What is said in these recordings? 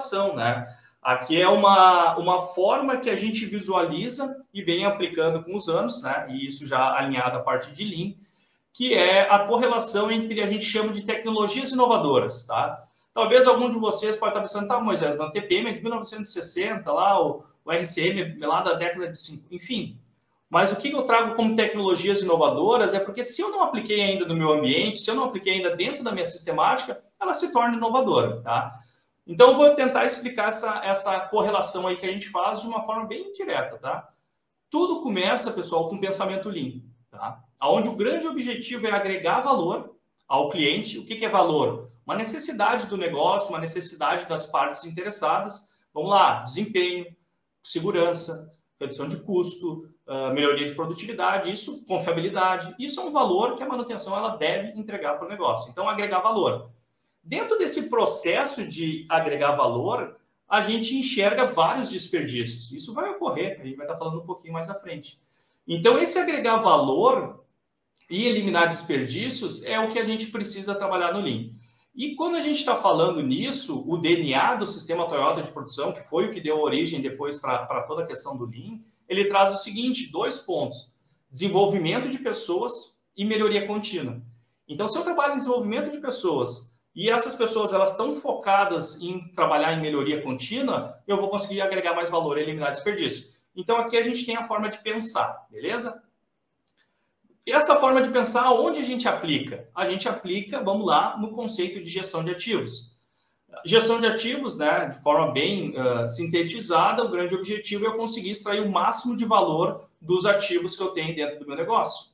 correlação, né? Aqui é uma forma que a gente visualiza e vem aplicando com os anos, né? E isso já alinhado à parte de Lean, que é a correlação entre a gente chama de tecnologias inovadoras, tá? Talvez algum de vocês pode estar pensando, tá, Moisés, mas o TPM é de 1960, lá, o RCM é lá da década de 50, enfim. Mas o que eu trago como tecnologias inovadoras é porque se eu não apliquei ainda no meu ambiente, se eu não apliquei ainda dentro da minha sistemática, ela se torna inovadora, tá? Então, eu vou tentar explicar essa correlação aí que a gente faz de uma forma bem direta, tá? Tudo começa, pessoal, com pensamento Lean, tá? Onde o grande objetivo é agregar valor ao cliente. O que é valor? Uma necessidade do negócio, uma necessidade das partes interessadas. Vamos lá, desempenho, segurança, redução de custo, melhoria de produtividade, isso, confiabilidade. Isso é um valor que a manutenção ela deve entregar para o negócio. Então, agregar valor. Dentro desse processo de agregar valor, a gente enxerga vários desperdícios. Isso vai ocorrer, a gente vai estar falando um pouquinho mais à frente. Então, esse agregar valor e eliminar desperdícios é o que a gente precisa trabalhar no Lean. E quando a gente está falando nisso, o DNA do sistema Toyota de produção, que foi o que deu origem depois para toda a questão do Lean, ele traz o seguinte, 2 pontos. Desenvolvimento de pessoas e melhoria contínua. Então, se eu trabalho em desenvolvimento de pessoas e essas pessoas elas estão focadas em trabalhar em melhoria contínua, eu vou conseguir agregar mais valor e eliminar desperdício. Então, aqui a gente tem a forma de pensar, beleza? E essa forma de pensar, onde a gente aplica? A gente aplica, vamos lá, no conceito de gestão de ativos. Gestão de ativos, né, de forma bem sintetizada, o grande objetivo é eu conseguir extrair o máximo de valor dos ativos que eu tenho dentro do meu negócio.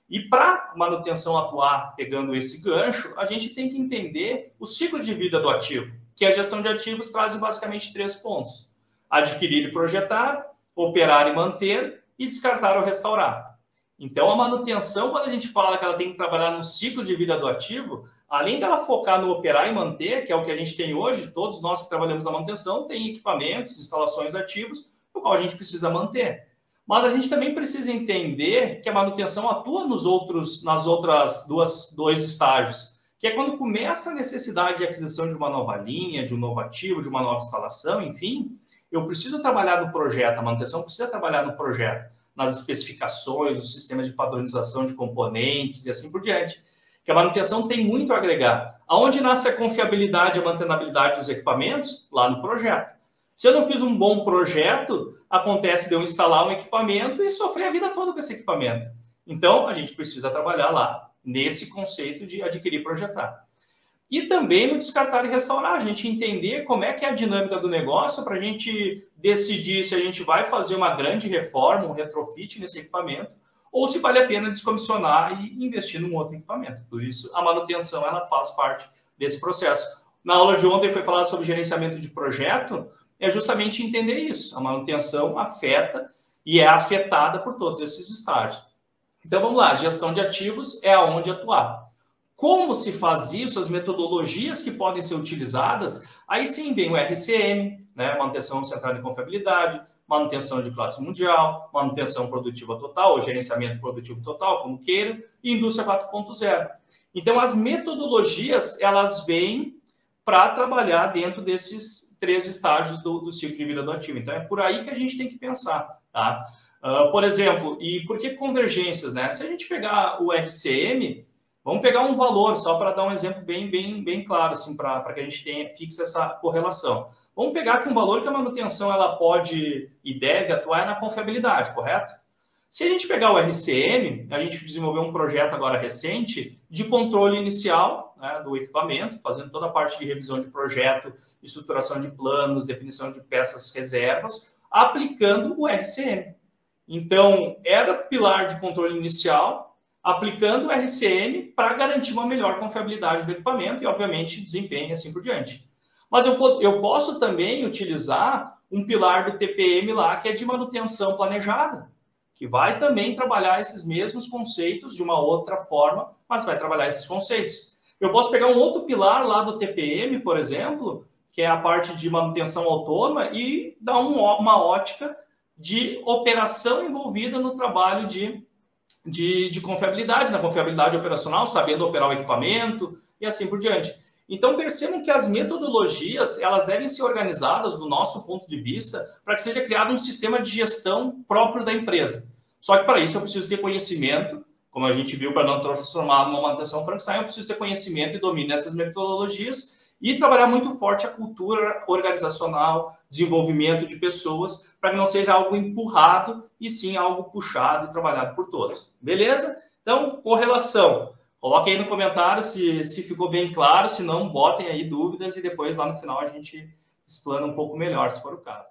E para manutenção atuar pegando esse gancho, a gente tem que entender o ciclo de vida do ativo, que a gestão de ativos traz basicamente 3 pontos. Adquirir e projetar, operar e manter e descartar ou restaurar. Então, a manutenção, quando a gente fala que ela tem que trabalhar no ciclo de vida do ativo, além dela focar no operar e manter, que é o que a gente tem hoje, todos nós que trabalhamos na manutenção, tem equipamentos, instalações ativos, no qual a gente precisa manter. Mas a gente também precisa entender que a manutenção atua nas outras dois estágios, que é quando começa a necessidade de aquisição de uma nova linha, de um novo ativo, de uma nova instalação, enfim, eu preciso trabalhar no projeto, a manutenção precisa trabalhar no projeto, nas especificações, nos sistemas de padronização de componentes e assim por diante. Que a manutenção tem muito a agregar. Aonde nasce a confiabilidade e a mantenabilidade dos equipamentos? Lá no projeto. Se eu não fiz um bom projeto, acontece de eu instalar um equipamento e sofrer a vida toda com esse equipamento. Então, a gente precisa trabalhar lá, nesse conceito de adquirir e projetar. E também no descartar e restaurar, a gente entender como é que é a dinâmica do negócio para a gente decidir se a gente vai fazer uma grande reforma, um retrofit nesse equipamento, ou se vale a pena descomissionar e investir num outro equipamento. Por isso, a manutenção ela faz parte desse processo. Na aula de ontem foi falado sobre gerenciamento de projeto, é justamente entender isso. A manutenção afeta e é afetada por todos esses estágios. Então, vamos lá, gestão de ativos é aonde atuar. Como se faz isso, as metodologias que podem ser utilizadas, aí sim vem o RCM, né, manutenção centrada em confiabilidade, manutenção de classe mundial, manutenção produtiva total, ou gerenciamento produtivo total, como queira, e indústria 4.0. Então, as metodologias, elas vêm para trabalhar dentro desses 3 estágios do ciclo de vida do ativo. Então, é por aí que a gente tem que pensar, tá? Por exemplo, e por que convergências, né? Se a gente pegar o RCM, vamos pegar um valor, só para dar um exemplo bem claro, assim, para que a gente fixe essa correlação. Vamos pegar que um valor que a manutenção ela pode e deve atuar é na confiabilidade, correto? Se a gente pegar o RCM, a gente desenvolveu um projeto agora recente de controle inicial, né, do equipamento, fazendo toda a parte de revisão de projeto, estruturação de planos, definição de peças reservas, aplicando o RCM. Então, era pilar de controle inicial, aplicando o RCM para garantir uma melhor confiabilidade do equipamento e, obviamente, desempenho e assim por diante. Mas eu posso também utilizar um pilar do TPM lá, que é de manutenção planejada, que vai também trabalhar esses mesmos conceitos de uma outra forma, mas vai trabalhar esses conceitos. Eu posso pegar um outro pilar lá do TPM, por exemplo, que é a parte de manutenção autônoma, e dar uma ótica de operação envolvida no trabalho de confiabilidade, na confiabilidade operacional, sabendo operar o equipamento e assim por diante. Então, percebam que as metodologias, elas devem ser organizadas, do nosso ponto de vista, para que seja criado um sistema de gestão próprio da empresa. Só que, para isso, eu preciso ter conhecimento, como a gente viu, para não transformar numa manutenção Frankenstein, eu preciso ter conhecimento e domínio dessas metodologias e trabalhar muito forte a cultura organizacional, desenvolvimento de pessoas, para que não seja algo empurrado, e sim algo puxado e trabalhado por todos. Beleza? Então, correlação. Coloquem aí no comentário se ficou bem claro, se não, botem aí dúvidas e depois lá no final a gente explana um pouco melhor, se for o caso.